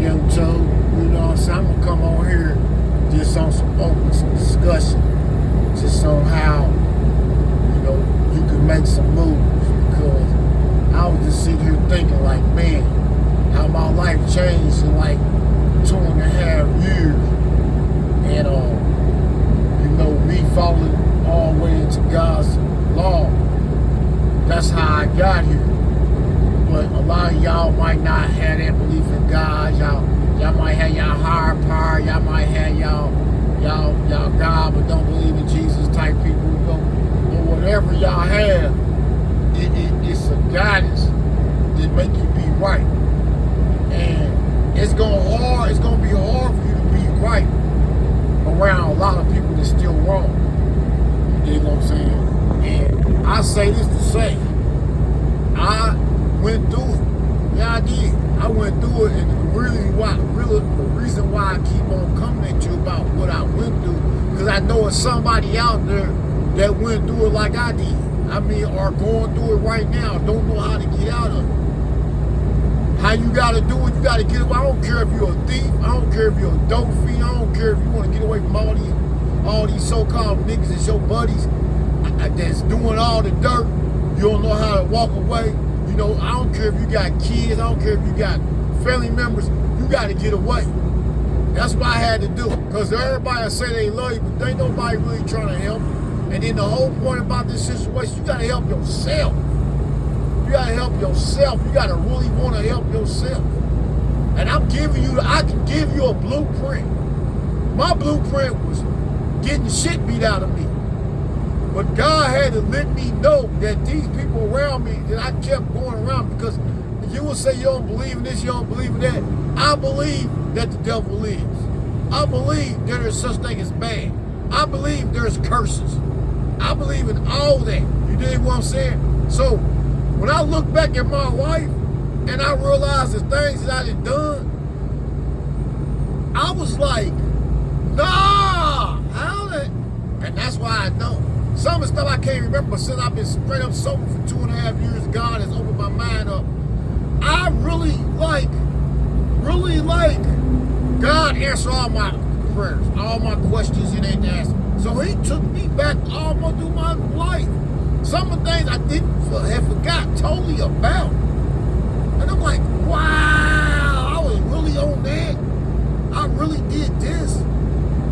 them told, you know what I'm saying, I'm gonna come on here just on some open, some discussion, just on how, you know, you can make some moves. Because I was just sitting here thinking like, man, how my life changed in like 2.5 years. And you know, me falling all the way into God's law. That's how I got here. But a lot of y'all might not have that belief in God. Y'all might have y'all higher power. Y'all might have y'all God, but don't believe in Jesus type people. You know, or whatever y'all have, it's a guidance that make you be right. And it's gonna be hard for you to be right around a lot of people that's still wrong. You dig what I'm saying? And I say this to say, I went through it. Yeah, I did. I went through it, and the reason why I keep on coming at you about what I went through, because I know it's somebody out there that went through it like I did. I mean, are going through it right now, don't know how to get out of it. How you gotta do it, you gotta get away. I don't care if you're a thief, I don't care if you're a dope fiend, I don't care if you wanna get away from all these so-called niggas that's your buddies that's doing all the dirt. You don't know how to walk away. You know, I don't care if you got kids, I don't care if you got family members, you gotta get away. That's what I had to do. Because everybody say they love you, but ain't nobody really trying to help. And then the whole point about this situation, you gotta help yourself. You gotta help yourself. You gotta really want to help yourself. And I can give you a blueprint. My blueprint was getting shit beat out of me. But God had to let me know that these people around me, that I kept going around, because you will say you don't believe in this, you don't believe in that. I believe that the devil lives. I believe there is such thing as bad. I believe there's curses. I believe in all that. You dig what I'm saying? So when I look back at my life and I realize the things that I done, I was like, nah, how that? And that's why I know. Some of the stuff I can't remember, but since I've been straight up sober for 2.5 years, God has opened my mind up. I really like God answered all my prayers, all my questions and ain't asked. So he took me back almost through my life. Some of the things I had forgot totally about. And I'm like, wow, I was really on that. I really did this.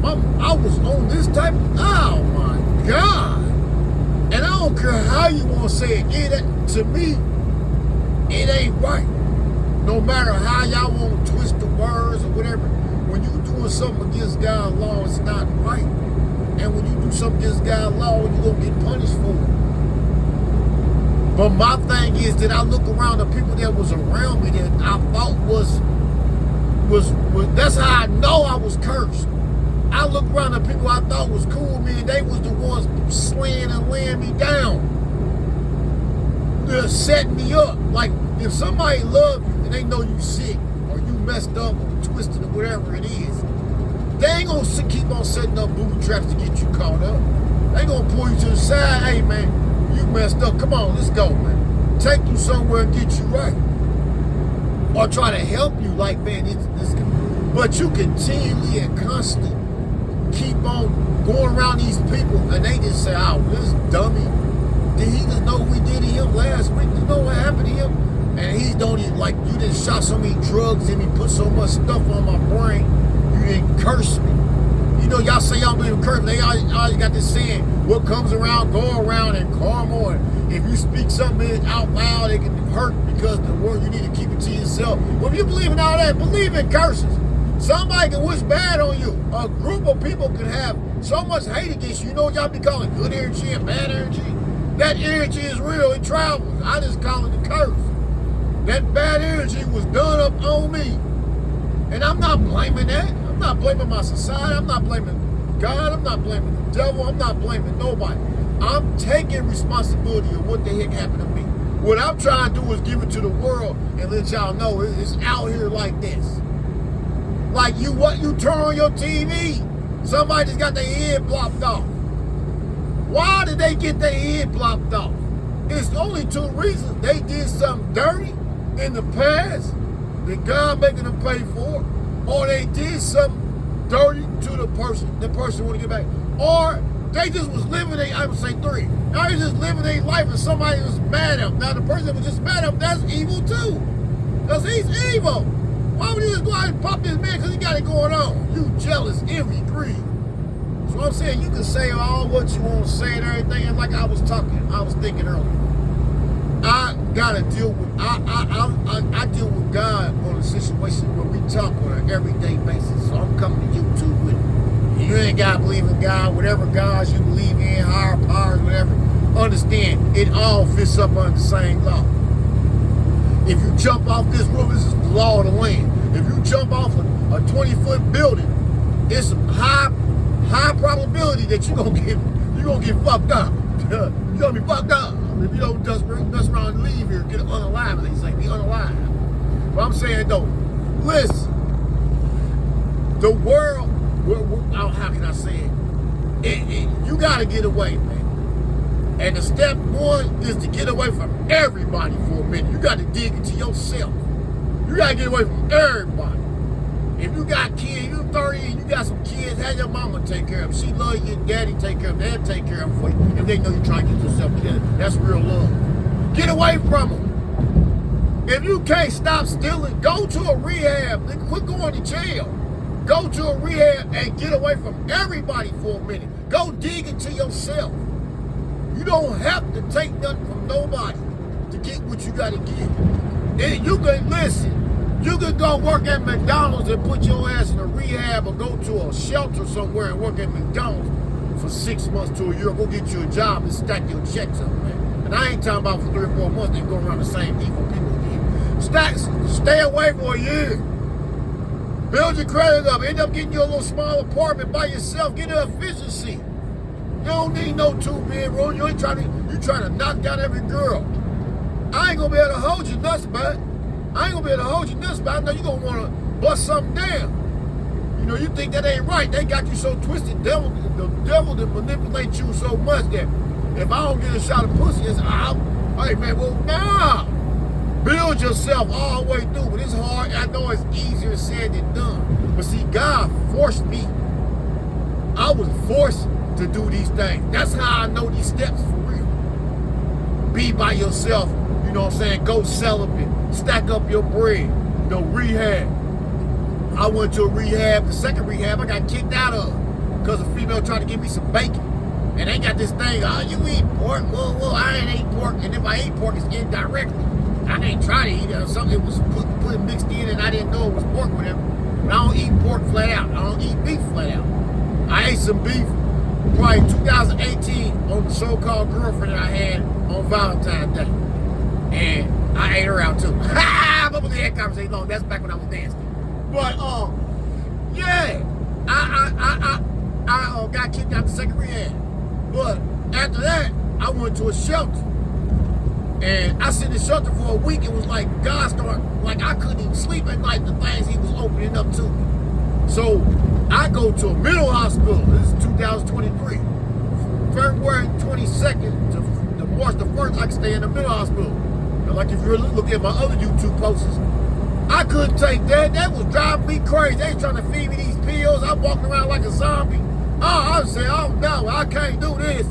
I was on this type of, oh my God. And I don't care how you want to say it, to me, it ain't right. No matter how y'all want to twist the words or whatever, when you doing something against God's law, it's not right. And when you do something against God's law, you're going to get punished for it. But my thing is that I look around the people that was around me that I thought was that's how I know I was cursed. I look around the people I thought was cool, man, they was the ones slaying and laying me down. They're setting me up. Like, if somebody love you and they know you sick or you messed up or twisted or whatever it is, they ain't gonna keep on setting up booby traps to get you caught up. They gonna pull you to the side. Hey, man, you messed up. Come on, let's go, man. Take you somewhere and get you right. Or try to help you like, man, but you continually and constantly keep on going around these people and they just say, oh, this dummy, did he just know we did to him last week? You know what happened to him? And he don't even, like, you just shot so many drugs in me, put so much stuff on my brain, you didn't curse me. You know, y'all say y'all believe in curse, they always got this saying, what comes around, go around, and karma. And if you speak something out loud, it can hurt because the word, you need to keep it to yourself. Well, if you believe in all that, believe in curses. Somebody can wish bad on you. A group of people can have so much hate against you. You know what y'all be calling good energy and bad energy? That energy is real, it travels. I just call it the curse. That bad energy was done up on me. And I'm not blaming that. I'm not blaming my society. I'm not blaming God. I'm not blaming the devil. I'm not blaming nobody. I'm taking responsibility of what the heck happened to me. What I'm trying to do is give it to the world and let y'all know it's out here like this. Like you turn on your TV, somebody just got their head blocked off. Why did they get their head blocked off? It's only two reasons. They did something dirty in the past, Did God making them pay for it? Or they did something dirty to the person want to get back. Or they just was living I would say three. Now they just living their life and somebody was mad at them. Now the person that was just mad at them, that's evil too. Because he's evil. Why would you just go out and pop this man because he got it going on? You jealous, envy, greed. So I'm saying you can say all what you want to say and everything. And like I was thinking earlier. I gotta deal with I deal with God on a situation where we talk on an everyday basis. So I'm coming to you too with it. You ain't gotta believe in God, whatever gods you believe in, higher powers, whatever. Understand, it all fits up under the same law. If you jump off this roof, this is the law of the land. If you jump off a 20-foot building, it's a high probability that you're gonna get fucked up. You're gonna be fucked up. If you don't just mess around and leave here, get unalive, they say, be unalive. But I'm saying though, listen, the world, how can I say it? You gotta get away, man. And the step one is to get away from everybody for a minute. You gotta dig into yourself. You gotta get away from everybody. If you got kids, you 30 and you got some kids, have your mama take care of them. She love you, daddy take care of them, dad take care of them for you. If they know you're trying to get yourself together, that's real love. Get away from them. If you can't stop stealing, go to a rehab. Quit going to jail. Go to a rehab and get away from everybody for a minute. Go dig into yourself. You don't have to take nothing from nobody to get what you got to get. And you can listen. You could go work at McDonald's and put your ass in a rehab or go to a shelter somewhere and work at McDonald's for 6 months to a year. Go get you a job and stack your checks up, man. And I ain't talking about for 3 or 4 months. They go around the same evil people again. Stay away for a year. Build your credit up. End up getting you a little small apartment by yourself. Get an efficiency. You don't need no 2-bedroom. You trying to knock down every girl. I ain't gonna be able to hold you nuts, man. I ain't gonna be able to hold you nuts, but I know you gonna wanna bust something down. You know, you think that ain't right. They got you so twisted. The devil that manipulate you so much that if I don't get a shot of pussy, it's out. Hey man, well nah. Build yourself all the way through, but it's hard. I know it's easier said than done. But see, God forced me. I was forced to do these things. That's how I know these steps for real. Be by yourself. You know what I'm saying? Go celibate. Stack up your bread. You know, rehab. I went to a rehab. The second rehab I got kicked out of because a female tried to give me some bacon. And they got this thing, oh, you eat pork? Well, I ain't ate pork. And if I ate pork, it's indirectly. I ain't try to eat it or something. It was put mixed in and I didn't know it was pork with it. But I don't eat pork flat out. I don't eat beef flat out. I ate some beef probably 2018 on the so-called girlfriend that I had on Valentine's Day. And I ate her out too. Ha! But we had conversation long. That's back when I was dancing. But yeah, I got kicked out the second rehab. But after that, I went to a shelter. And I sit in the shelter for a week. It was like God started, like I couldn't even sleep at night, the things he was opening up to me. So I go to a mental hospital. This is 2023. February 22nd to March the 1st, I can stay in the mental hospital. And like if you're looking at my other YouTube posts, I couldn't take that. That was driving me crazy. They was trying to feed me these pills. I'm walking around like a zombie. I said, oh no, I can't do this.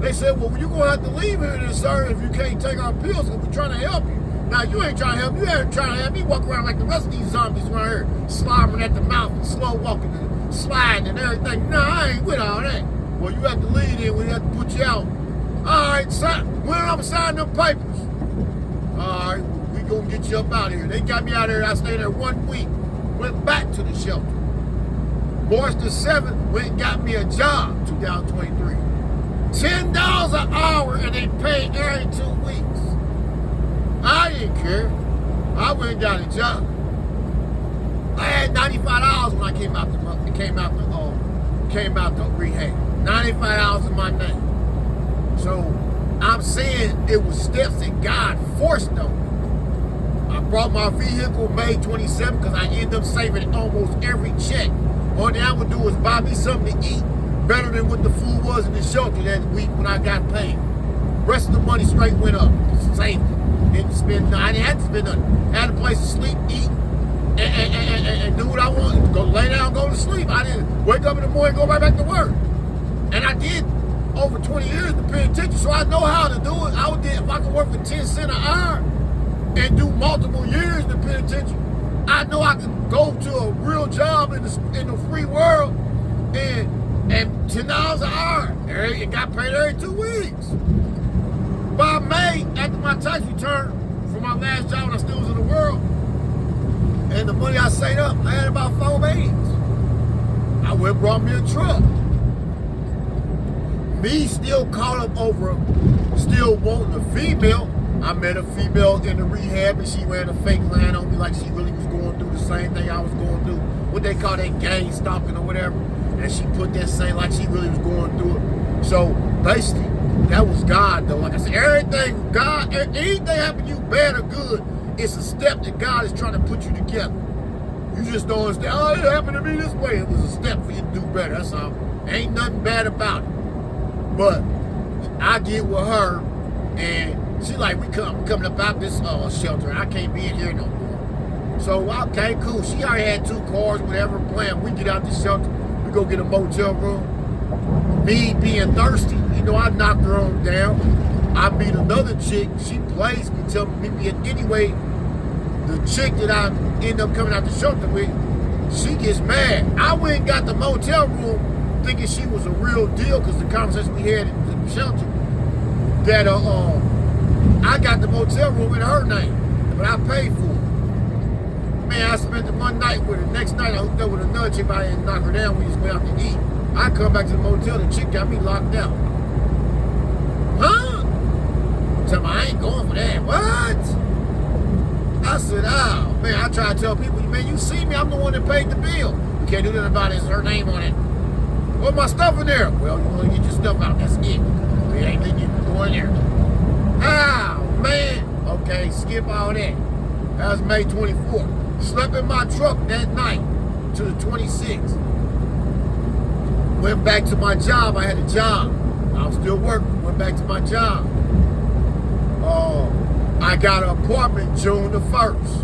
They said, well, you're going to have to leave here then, sir, if you can't take our pills because we're trying to help you. Now, you ain't trying to help me. You ain't trying to have me walk around like the rest of these zombies around here, slobbering at the mouth and slow walking and sliding and everything. No, I ain't with all that. Well, you have to leave then. We have to put you out. All right, when I'm going to sign them papers? All right, we going to get you up out of here. They got me out of here. I stayed there 1 week. Went back to the shelter. March the 7th, went and got me a job, 2023. $10 an hour and they paid every 2 weeks. I didn't care. I went and got a job. I had $95 when I came out the rehab. $95 in my name. So I'm saying it was steps that God forced on me. I brought my vehicle May 27th because I ended up saving almost every check. All thing I would do is buy me something to eat better than what the food was in the shelter that week when I got paid. Rest of the money straight went up. Saved it. Didn't spend nothing. I didn't have to spend nothing. Had a place to sleep, eat, and do what I want. Go lay down, go to sleep. I didn't wake up in the morning, go right back to work. And I did over 20 years in the penitentiary, so I know how to do it. If I could work for 10 cents an hour and do multiple years in the penitentiary, I know I could go to a real job in the free world and $10 an hour. And got paid every 2 weeks. By May, after my tax return for my last job when I still was in the world, and the money I saved up, I had about 4 babies. I went and brought me a truck. Me still caught up over still wanting a female. I met a female in the rehab and she ran a fake line on me like she really was going through the same thing I was going through. What they call that gang stalking or whatever. And she put that same like she really was going through it. So basically, that was God though. Like I said, everything, God, anything happen to you, bad or good, it's a step that God is trying to put you together. You just don't understand, oh, it happened to me this way. It was a step for you to do better, that's all. Ain't nothing bad about it. But I get with her, and she like, we coming up out this shelter. I can't be in here no more. So, okay, cool. She already had 2 cars, whatever plan. We get out the shelter. We go get a motel room. Me being thirsty, you know, I knocked her on down. I meet another chick. She plays me, tell me meet me anyway. The chick that I end up coming out the shelter with, she gets mad. I went and got the motel room thinking she was a real deal because the conversation we had in the shelter that I got the motel room in her name, but I paid for it. Man, I spent the one night with her. Next night I hooked up with another chick, but I didn't knock her down. We just went out to eat. I come back to the motel, the chick got me locked out. Huh? Tell me I ain't going for that. What? I said, oh man, I try to tell people, man, you see me, I'm the one that paid the bill. You can't do nothing about it, it's her name on it. What's my stuff in there? Well, you want to get your stuff out, that's it. We ain't letting you go in there. Oh, man. Okay, skip all that. That was May 24th. Slept in my truck that night to the 26th. Went back to my job. I had a job. I was still working. Went back to my job. I got an apartment June the 1st.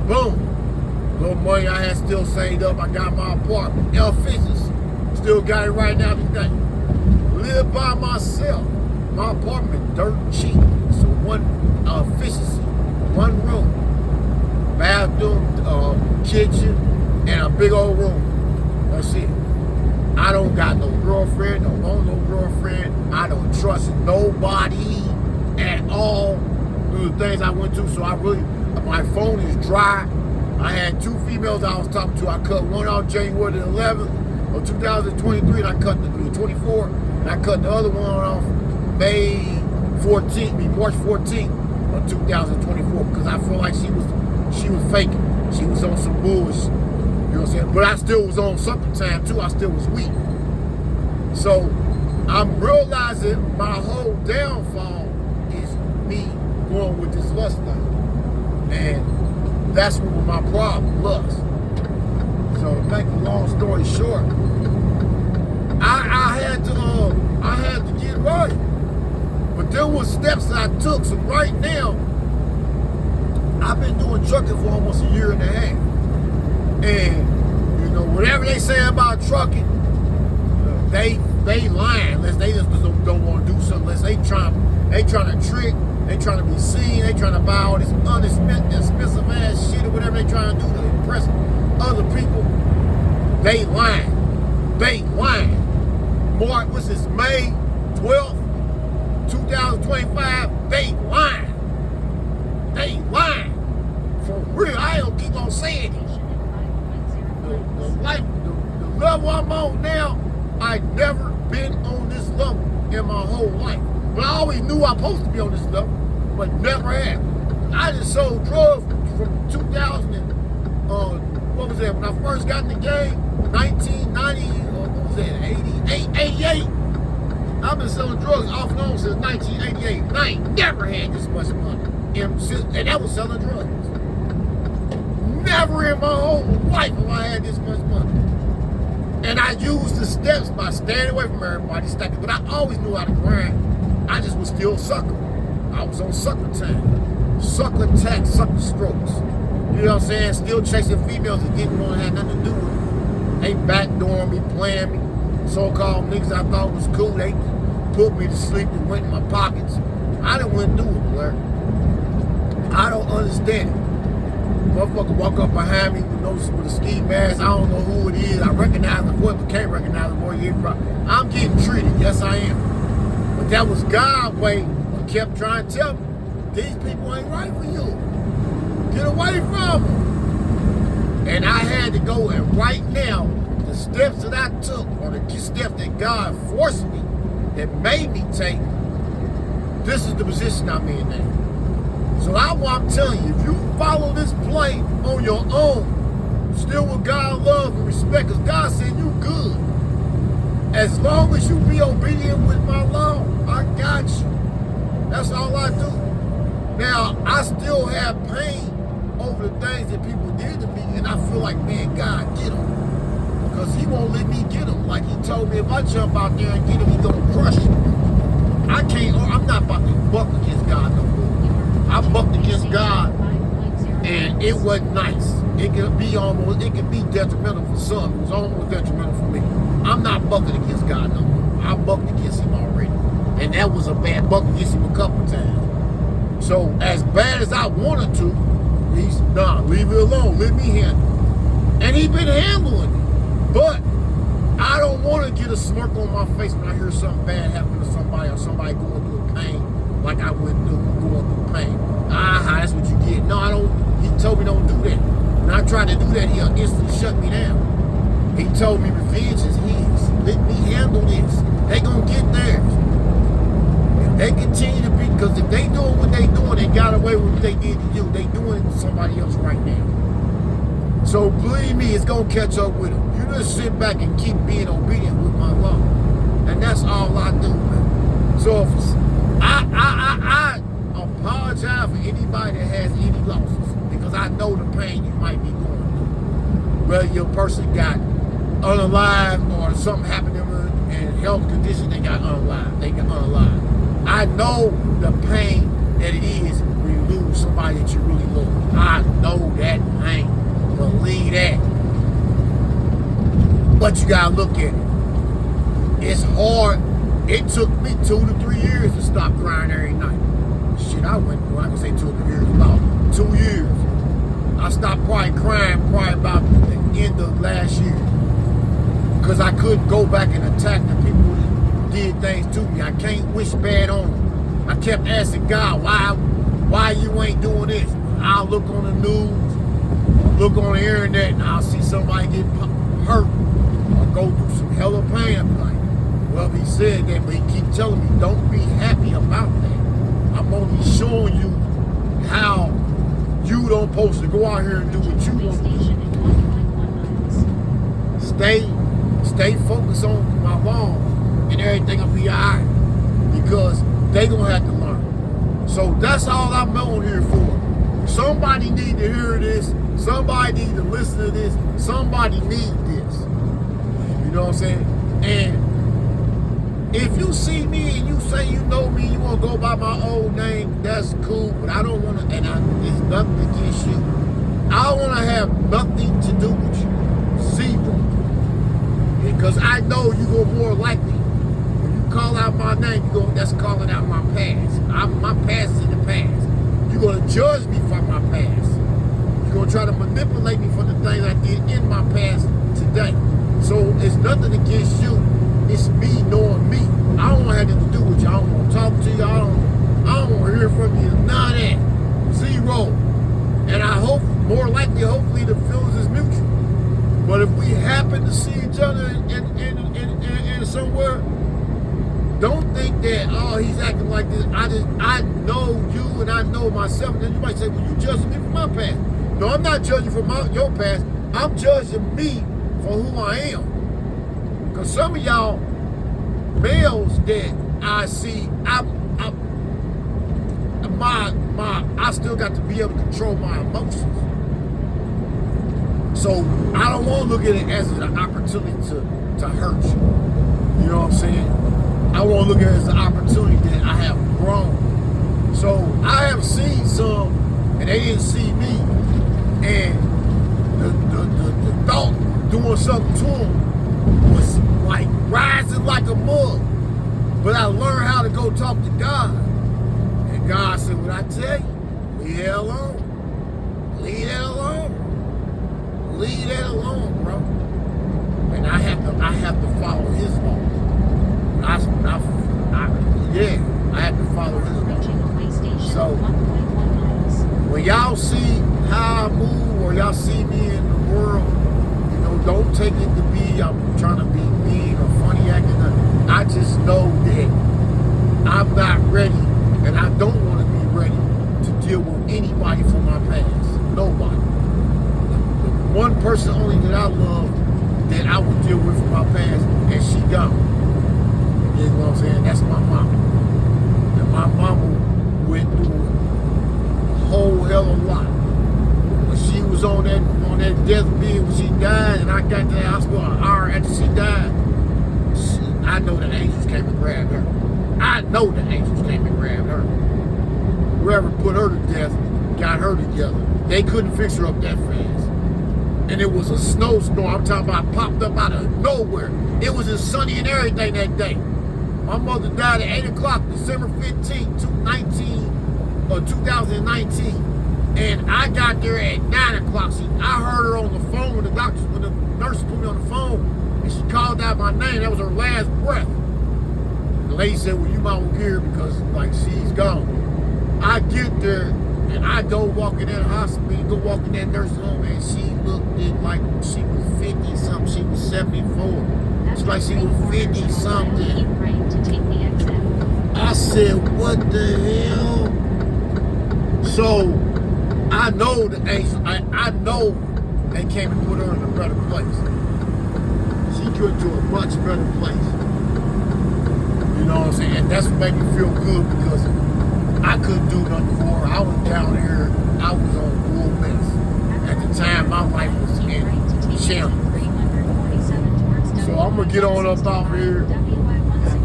Boom. Little money I had still saved up, I got my apartment. Efficiency. Still got it right now today. Live by myself. My apartment dirt cheap. So one efficiency, 1 room, bathroom, kitchen, and a big old room. That's it. I don't got no girlfriend, don't want no girlfriend. I don't trust nobody at all through the things I went through. So my phone is dry. I had 2 females I was talking to. I cut one off January the 11th of 2023, and I cut the 24th, and I cut the other one off May 14th, March 14th of 2024, because I feel like she was faking. She was on some bullshit. You know what I'm saying? But I still was on something time too. I still was weak. So I'm realizing my whole downfall is me going with this lust thing, and that's what my problem was. So to make a long story short, I had to get right. But there was steps that I took. So right now, I've been doing trucking for almost 1.5 years. And you know, whatever they say about trucking, they lying unless they just don't want to do something. Unless they trying to trick. They trying to be seen. They trying to buy all this expensive ass shit or whatever they trying to do to impress other people. They lying. They lying. Mark, what's this, May 12th, 2025? They lying. They lying. For real. I don't keep on saying this. The level I'm on now, I've never been on this level in my whole life. But I always knew I was supposed to be on this level, but never have. I just sold drugs from 2000 and, what was that, when I first got in the game, 1990, what was that, 88? I've been selling drugs off and on since 1988. And I ain't never had this much money. And that was selling drugs. Never in my whole life have I had this much money. And I used the steps by staying away from everybody, stacking, but I always knew how to grind. I just was still sucker. I was on sucker time. Sucker attack, sucker strokes. You you know what I'm saying, still chasing females that didn't want to have nothing to do with it. They backdooring me, playing me. So-called niggas I thought was cool, they put me to sleep and went in my pockets. I didn't want to do it, Blair. I don't understand it. Motherfucker walk up behind me with a ski mask. I don't know who it is. I recognize the boy, but can't recognize the boy. I'm getting treated. Yes, I am. But that was God's way. He kept trying to tell me, these people ain't right for you. Get away from them. And I had to go, and right now, the steps that I took, or the steps that God forced me, that made me take, this is the position I'm in now. So I'm telling you, if you follow this play on your own, still with God love and respect, because God said you good. As long as you be obedient with my law, I got you. That's all I do. Now, I still have pain over the things that people did to me, and I feel like, man, God, get them. Because he won't let me get them. Like he told me, if I jump out there and get him, he's going to crush me. I'm not about to buck against God no more. I bucked against God, and it wasn't nice. It could be detrimental for some. It was almost detrimental for me. I'm not bucking against God no more. I bucked against him already. And that was a bad buck against him a couple times. So as bad as I wanted to, he's, nah, leave it alone. Let me handle it. And he been handling it. But I don't want to get a smirk on my face when I hear something bad happen to somebody, or somebody going through a pain like I went through, going through pain. That's what you get. No, I don't. He told me don't do that. When I tried to do that, he'll instantly shut me down. He told me revenge is his. Let me handle this. They gonna get theirs. If they continue to be, because if they doing what they doing, they got away with what they did to you. They doing it to somebody else right now. So believe me, it's gonna catch up with them. You just sit back and keep being obedient with my law, and that's all I do, man. So if I apologize for anybody that has any losses, because I know the pain you might be going through. Whether your person got unalive or something happened to them and health condition, they got unalive. I know the pain that it is when you lose somebody that you really love. I know that pain. Believe that. But you gotta look at it. It's hard. It took me 2 to 3 years to stop crying every night. Shit, I went through, I can say 2 or 3 years, about 2 years. I stopped crying about the end of last year. Because I couldn't go back and attack the people that did things to me. I can't wish bad on them. I kept asking God, why you ain't doing this? I'll look on the news, look on the internet, and I'll see somebody get hurt or go through some hell of pain. I'll be like, well, he said that, but he keep telling me, don't be happy about that. I'm only showing you how you don't supposed to go out here and do what you want to do. Stay focused on my law, and everything will be all right. Because they gonna have to learn. So that's all I'm on here for. Somebody need to hear this. Somebody need to listen to this. Somebody need this. You know what I'm saying? And if you see me and you say you know me, you want to go by my old name, that's cool, but I don't want to, it's nothing against you. I don't want to have nothing to do with you. Zero. Because I know you go more likely, when you call out my name, that's calling out my past. My past is in the past. You're going to judge me for my past. You're going to try to manipulate me for the things I did in my past today. So it's nothing against you. It's me knowing me. I don't want anything to do with you. I don't want to talk to you. I don't want to hear from you. None of that. Zero. And I hope, more likely, hopefully, the feelings is mutual. But if we happen to see each other in somewhere, don't think that, oh, he's acting like this. I know you and I know myself. And then you might say, well, you judging me for my past. No, I'm not judging for your past. I'm judging me for who I am. Because some of y'all males that I see, I still got to be able to control my emotions. So I don't want to look at it as an opportunity to hurt you. You know what I'm saying? I want to look at it as an opportunity that I have grown. So I have seen some, and they didn't see me, up to him was like rising like a mug. But I learned how to go talk to God. And God said, what I tell you, leave that alone. Leave that alone. Leave that alone, bro. And I have to follow his law. I have to follow his law. So when y'all see how I move or y'all see me in the world, you know, don't take it to be I'm trying to be mean or funny acting. I just know that I'm not ready, and I don't want to be ready to deal with anybody from my past. Nobody. The one person only that I love that I would deal with from my past, and she gone. You know what I'm saying? That's my mama. And my mama went through a whole hell of a lot. When she was on that deathbed, when she died, and I got to the hospital an hour after she died, I know the angels came and grabbed her. I know the angels came and grabbed her. Whoever put her to death got her together. They couldn't fix her up that fast. And it was a snowstorm. I'm talking about popped up out of nowhere. It was as sunny and everything that day. My mother died at 8 o'clock, December 15th, 2019. And I got there at 9 o'clock. I heard her on the phone when the nurse put me on the phone. And she called out my name. That was her last breath. The lady said, well, you might want to get her because, like, she's gone. I get there, and I go walk in that hospital, go walk in that nursing home, and she looked like she was 50-something. She was 74. It's like she was 50-something. I said, what the hell? So, I know the angels, I know they came and put her in a better place. She could to a much better place. You know what I'm saying? And that's what made me feel good because I couldn't do nothing for her. I was down here, I was on full mess. At the time, my life was in shambles. So I'm gonna get on up out here. I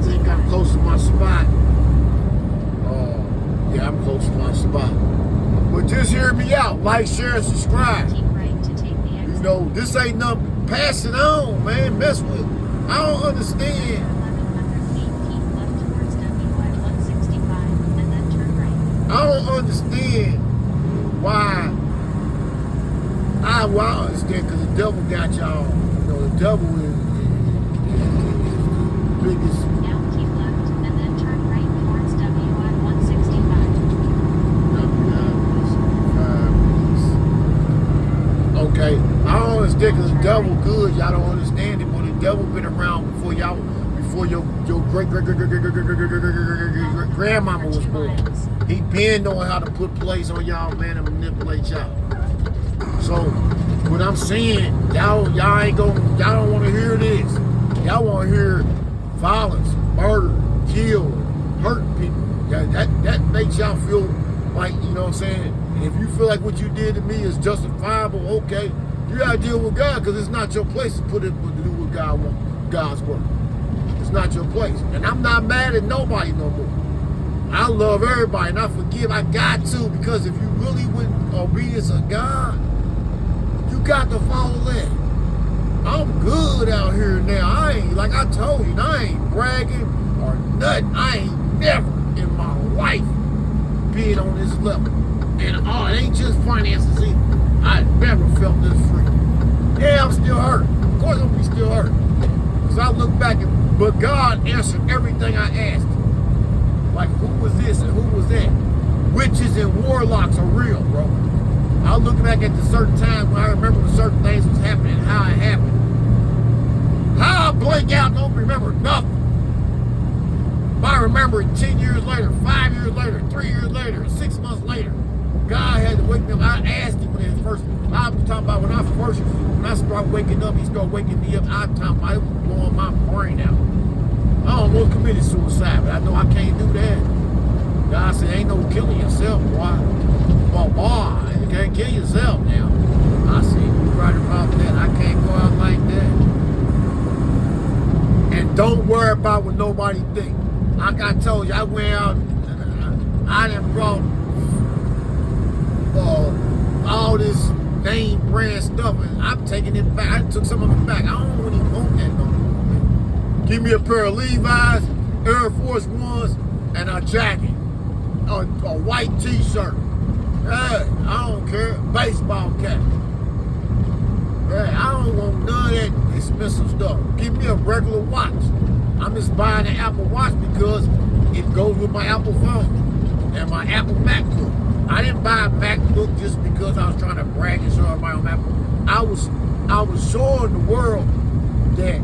think I'm close to my spot. Yeah, I'm close to my spot. But just hear me out. Like, share, and subscribe. You know, this ain't nothing. Pass it on, man. Mess with. I don't understand. I don't understand why. I understand because the devil got y'all. You know, the devil is the biggest. Now keep left and then turn right towards WI 165. Okay, I don't understand because the devil good. Y'all don't understand it, but the devil been around before your great grandmama was born. He been knowing how to put plays on y'all, man, and manipulate y'all. So what I'm saying, y'all don't want to hear this. Y'all want to hear violence, murder, kill, hurt people. That makes y'all feel like, you know what I'm saying? And if you feel like what you did to me is justifiable, okay, you gotta deal with God because it's not your place to to do what God wants, God's work. It's not your place. And I'm not mad at nobody no more. I love everybody and I forgive. I got to, because if you really wouldn't obedience of God, you got to follow that. I'm good out here now. I ain't, like I told you, I ain't bragging or nothing. I ain't never in my life been on this level. And it ain't just finances either. I never felt this free. Yeah, I'm still hurt. Of course I'm gonna be still hurt. Because I look back but God answered everything I asked. Like, who was this and who was that? Witches and warlocks are real, bro. I look back at the certain times when I remember when certain things was happening and how it happened. How I blank out and don't remember nothing. If I remember it 10 years later, 5 years later, 3 years later, 6 months later, God had to wake me up. I asked him when I'm talking about when I start waking up, he started waking me up. I was blowing my brain out. I almost committed suicide, but I know I can't do that. God said, ain't no killing yourself, boy. Boy, you can't kill yourself now. I said, you right about that. I can't go out like that. And don't worry about what nobody think. Like I told you, I went out, I done brought all this name brand stuff, and I'm taking it back. I took some of it back. I don't really want that no more. Give me a pair of Levi's, Air Force Ones, and a jacket, a white T-shirt. Hey, I don't care. Baseball cap. Hey, I don't want none of that expensive stuff. Give me a regular watch. I'm just buying an Apple Watch because it goes with my Apple phone and my Apple MacBook. I didn't buy a MacBook just because I was trying to brag and show everybody on Apple. I was showing the world that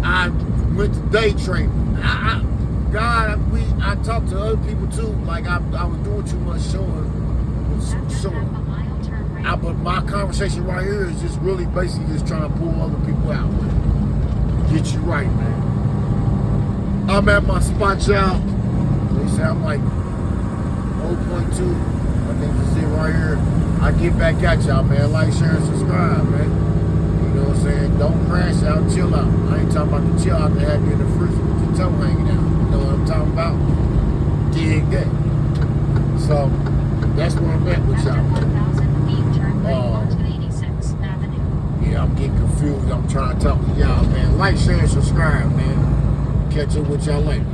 I went to day trading. I talked to other people too. Like I was doing too much showing. After half a mile, turn right. But my conversation right here is just really basically just trying to pull other people out. Get you right, man. I'm at my spot, y'all. They say I'm like 0.2. I think this is it right here. I get back at y'all, man. Like, share, and subscribe, man. You know what I'm saying? Don't crash out, chill out. I ain't talking about the chill out to have you in the freezer with your toe hanging out. You know what I'm talking about? Dig that. So, that's where I'm at with After y'all, man. 1,000 feet, turn right onto 86th Avenue. Yeah, I'm getting confused. I'm trying to talk to y'all, man. Like, share, and subscribe, man. Catch up with y'all later.